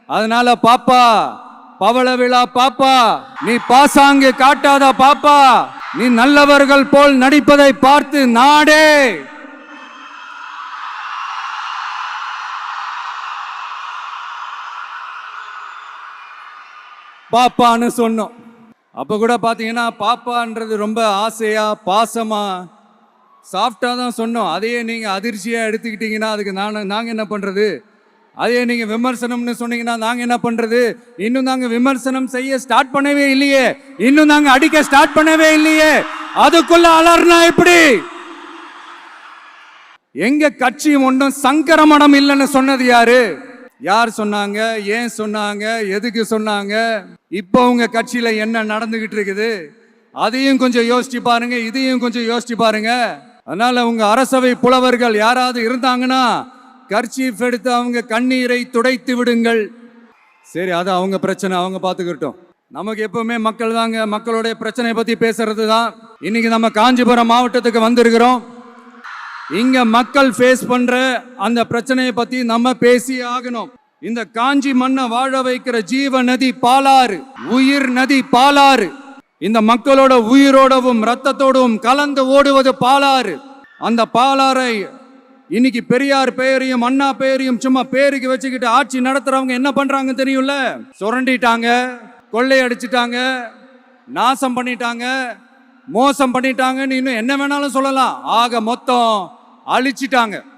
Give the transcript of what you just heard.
அதனால பாப்பா, பவள விழா பாப்பா, நீ பாசாங்கு காட்டாத பாப்பா, நீ நல்லவர்கள் போல் நடிப்பதை பார்த்து நாடே பாப்பான்னு சொன்னோம். அப்ப கூட பாத்தீங்கன்னா பாப்பான்றது ரொம்ப ஆசையா பாசமா சாஃப்டா தான் சொன்னோம். அதையே நீங்க அதிர்ச்சியா எடுத்துக்கிட்டீங்கன்னா அதுக்கு நாங்க என்ன பண்றது? அதையே நீங்க விமர்சனம்னு சொன்னீங்கன்னா நாங்க என்ன பண்றது? இன்னும் நாங்க விமர்சனம் செய்ய ஸ்டார்ட் பண்ணவே இல்லையே, இன்னும் நாங்க அடிக்க ஸ்டார்ட் பண்ணவே இல்லையே, அதுக்குள்ள அலர்னா எப்படி? எங்க கட்சி ஒன்றும் சங்கர மடம் இல்லைன்னு சொன்னது யாரு? யார் சொன்னாங்க? ஏன் சொன்னாங்க? எதுக்கு சொன்னாங்க? இப்போ உங்க கட்சியில என்ன நடந்துகிட்டு இருக்குது அதையும் கொஞ்சம் யோசிச்சு பாருங்க, இதையும் கொஞ்சம் யோசிச்சு பாருங்க. அதனால உங்க அரசவை புலவர்கள் யாராவது இருந்தாங்கன்னா கர்ச்சீஃப் எடுத்து அவங்க கண்ணீரை துடைத்து விடுங்கள். சரி, அது அவங்க பிரச்சனை, அவங்க பார்த்துக்கிட்டோம். நமக்கு எப்பவுமே மக்கள் தாங்க, மக்களுடைய பிரச்சனை பத்தி பேசுறது தான். இன்னைக்கு நம்ம காஞ்சிபுரம் மாவட்டத்துக்கு வந்திருக்கிறோம். இங்க மக்கள் ஃபேஸ் பண்ற அந்த பிரச்சனையை பத்தி நம்ம பேசி ஆகணும். இந்த காஞ்சி மண்ணை வாழ வைக்கிற ஜீவ நதி பாலாறு, உயிர் நதி பாலாறு. இந்த மக்களோட உயிரோடவும் ரத்தத்தோடவும் கலந்து ஓடுவது பாலாறு. அந்த பாலாறை இன்னைக்கு பெரியார் பெயரையும் அண்ணா பெயரையும் சும்மா பேருக்கு வச்சுக்கிட்டு ஆட்சி நடத்துறவங்க என்ன பண்றாங்க தெரியும்ல? சுரண்டிட்டாங்க, கொள்ளையடிச்சிட்டாங்க, நாசம் பண்ணிட்டாங்க, மோசம் பண்ணிட்டாங்கன்னு இன்னும் என்ன வேணாலும் சொல்லலாம். ஆக மொத்தம் அழிச்சிட்டாங்க.